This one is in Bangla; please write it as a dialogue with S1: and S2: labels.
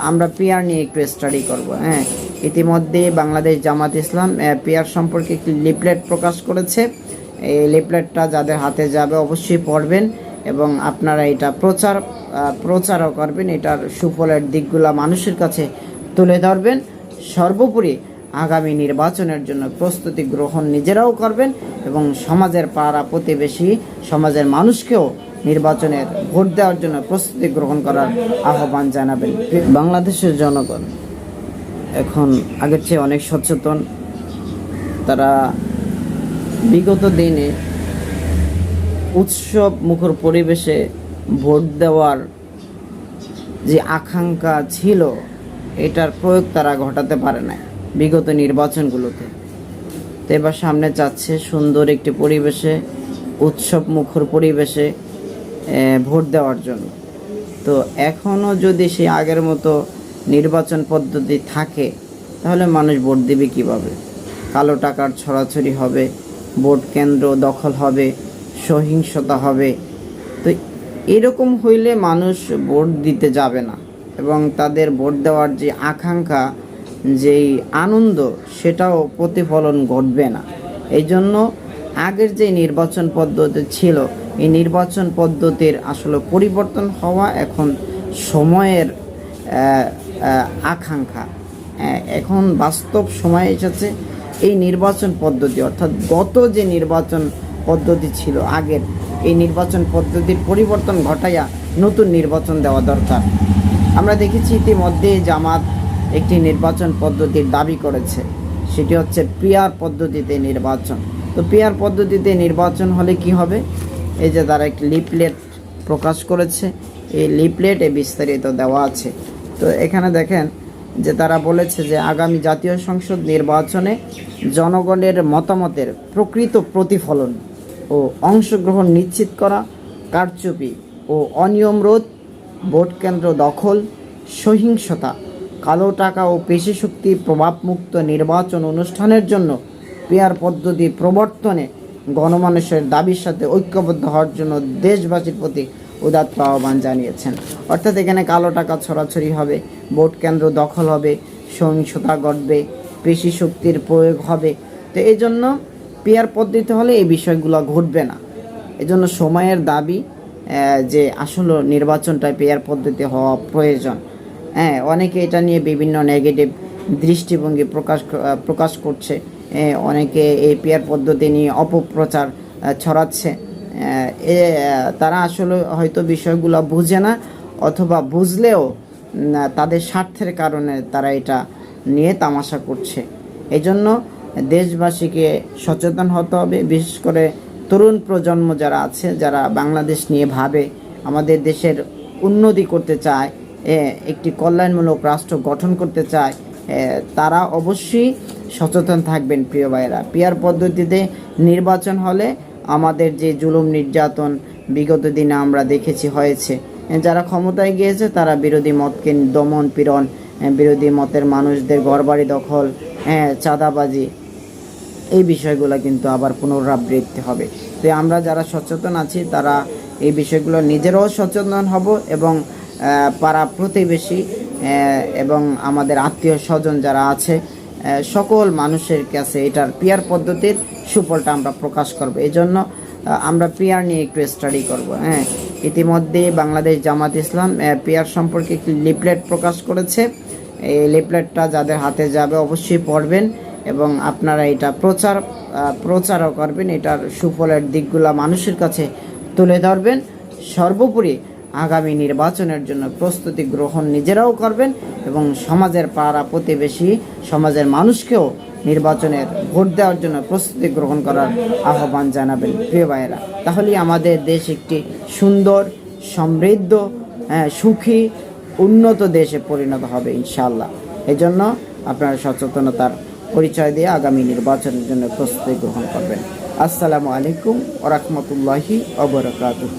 S1: আমরা পিয়ার নিয়ে একটু স্টাডি করব। ইতিমধ্যে বাংলাদেশ জামাত ইসলাম পিয়ার সম্পর্কে একটি লিফলেট প্রকাশ করেছে। এই লিফলেটটা যাদের হাতে যাবে অবশ্যই পড়বেন এবং আপনারা এটা প্রচারও করবেন। এটার সুফলের দিকগুলো মানুষের কাছে তুলে ধরবেন। সর্বোপরি আগামী নির্বাচনের জন্য প্রস্তুতি গ্রহণ নিজেরাও করবেন এবং সমাজের পাড়া প্রতিবেশী সমাজের মানুষকেও নির্বাচনের ভোট দেওয়ার জন্য প্রস্তুতি গ্রহণ করার আহ্বান জানাবেন। বাংলাদেশের জনগণ এখন আগের চেয়ে অনেক সচেতন। তারা বিগত দিনে উৎসব মুখর পরিবেশে ভোট দেওয়ার যে আকাঙ্ক্ষা ছিল এটার প্রয়োগ তারা ঘটাতে পারে না বিগত নির্বাচনগুলোতে। তো এবার সামনে চাচ্ছে সুন্দর একটি পরিবেশে, উৎসব মুখর পরিবেশে ভোট দেওয়ার জন্য। তো এখনও যদি সে আগের মতো নির্বাচন পদ্ধতি থাকে তাহলে মানুষ ভোট দেবে কীভাবে? কালো টাকার ছড়াছড়ি হবে, ভোট কেন্দ্র দখল হবে, সহিংসতা হবে। তো এরকম হইলে মানুষ ভোট দিতে যাবে না এবং তাদের ভোট দেওয়ার যে আকাঙ্ক্ষা, যেই আনন্দ, সেটাও প্রতিফলন ঘটবে না। এই জন্য আগের যে নির্বাচন পদ্ধতি ছিল এই নির্বাচন পদ্ধতির আসলে পরিবর্তন হওয়া এখন সময়ের আকাঙ্ক্ষা। এখন বাস্তব সময় এসেছে এই নির্বাচন পদ্ধতি অর্থাৎ গত যে নির্বাচন পদ্ধতি ছিল আগের, এই নির্বাচন পদ্ধতির পরিবর্তন ঘটাইয়া নতুন নির্বাচন দেওয়া দরকার। আমরা দেখেছি ইতিমধ্যে জামাত একটি নির্বাচন পদ্ধতির দাবি করেছে, সেটি হচ্ছে পিয়ার পদ্ধতিতে নির্বাচন। তো পিয়ার পদ্ধতিতে নির্বাচন হলে কি হবে? এই যে তারা একটি লিফলেট প্রকাশ করেছে, এই লিফলেটে বিস্তারিত দেওয়া আছে। তো এখানে দেখেন যে তারা বলেছে যে আগামী জাতীয় সংসদ নির্বাচনে জনগণের মতামতের প্রকৃত প্রতিফলন ও অংশগ্রহণ নিশ্চিত করা, কারচুপি ও অনিয়ম রোধ, ভোট কেন্দ্র দখল, সহিংসতা, কালো টাকা ও পেশিশক্তি প্রভাবমুক্ত নির্বাচন অনুষ্ঠানের জন্য পিয়ার পদ্ধতি প্রবর্তনে গণমানুষের দাবির সাথে ঐক্যবদ্ধ হওয়ার জন্য দেশবাসীর প্রতি উদাত্ত আহ্বান জানিয়েছেন। অর্থাৎ এখানে কালো টাকা ছড়াছড়ি হবে, ভোট কেন্দ্র দখল হবে, সহিংসতা ঘটবে, পেশিশক্তির প্রয়োগ হবে। তো এই জন্য পিয়ার পদ্ধতি হলে এই বিষয়গুলো ঘটবে না। এজন্য সময়ের দাবি যে আসলে নির্বাচনটা পিয়ার পদ্ধতি হওয়া প্রয়োজন। অনেকে এটা নিয়ে বিভিন্ন নেগেটিভ দৃষ্টিভঙ্গি প্রকাশ করছে। অনেকে এই পিয়ার পদ্ধতি নিয়ে অপপ্রচার ছড়াচ্ছে। তারা আসলে হয়তো বিষয়গুলো বুঝে না, অথবা বুঝলেও তাদের স্বার্থের কারণে তারা এটা নিয়ে তামাশা করছে। এই জন্য দেশবাসীকে সচেতন হতে হবে। বিশেষ করে তরুণ প্রজন্ম যারা আছে, যারা বাংলাদেশ নিয়ে ভাবে, আমাদের দেশের উন্নতি করতে চায়, একটি কল্যাণমূলক রাষ্ট্র গঠন করতে চায়, তারা অবশ্যই সচেতন থাকবেন। প্রিয় ভাইয়েরা, পিয়ার পদ্ধতিতে নির্বাচন হলে আমাদের যে জুলুম নির্যাতন বিগত দিনে আমরা দেখেছি হয়েছে, যারা ক্ষমতায় গিয়েছে তারা বিরোধী মতকে দমন পীড়ন, বিরোধী মতের মানুষদের ঘরবাড়ি দখল, চাঁদাবাজি, এই বিষয়গুলো কিন্তু আবার পুনরাবৃত্তি হবে। তো আমরা যারা সচেতন আছি তারা এই বিষয়গুলো নিজেরাও সচেতন হব এবং পাড়া প্রতিবেশী এবং আমাদের আত্মীয় স্বজন যারা আছে সকল মানুষের কাছে এটার পিয়ার পদ্ধতির সুফলটা আমরা প্রকাশ করব। এই জন্য আমরা পিয়ার নিয়ে একটু স্টাডি করব। ইতিমধ্যে বাংলাদেশ জামাত ইসলাম পিয়ার সম্পর্কে একটি লিফলেট প্রকাশ করেছে। এই লিফলেটটা যাদের হাতে যাবে অবশ্যই পড়বেন এবং আপনারা এটা প্রচারও করবেন। এটার সুফলের দিকগুলো মানুষের কাছে তুলে ধরবেন। সর্বোপরি আগামী নির্বাচনের জন্য প্রস্তুতি গ্রহণ নিজেরাও করবেন এবং সমাজের পাড়া প্রতিবেশী সমাজের মানুষকেও নির্বাচনের ভোট দেওয়ার জন্য প্রস্তুতি গ্রহণ করার আহ্বান জানাবেন। প্রিয় ভাইয়েরা, তাহলেই আমাদের দেশ একটি সুন্দর, সমৃদ্ধ, সুখী, উন্নত দেশে পরিণত হবে ইনশাআল্লাহ। এই জন্য আপনারা সচেতনতার পরিচয় দিয়ে আগামী নির্বাচনের জন্য প্রস্তুতি গ্রহণ করবেন। আসসালামু আলাইকুম ওয়া রাহমাতুল্লাহি ওয়া বারাকাতুহু।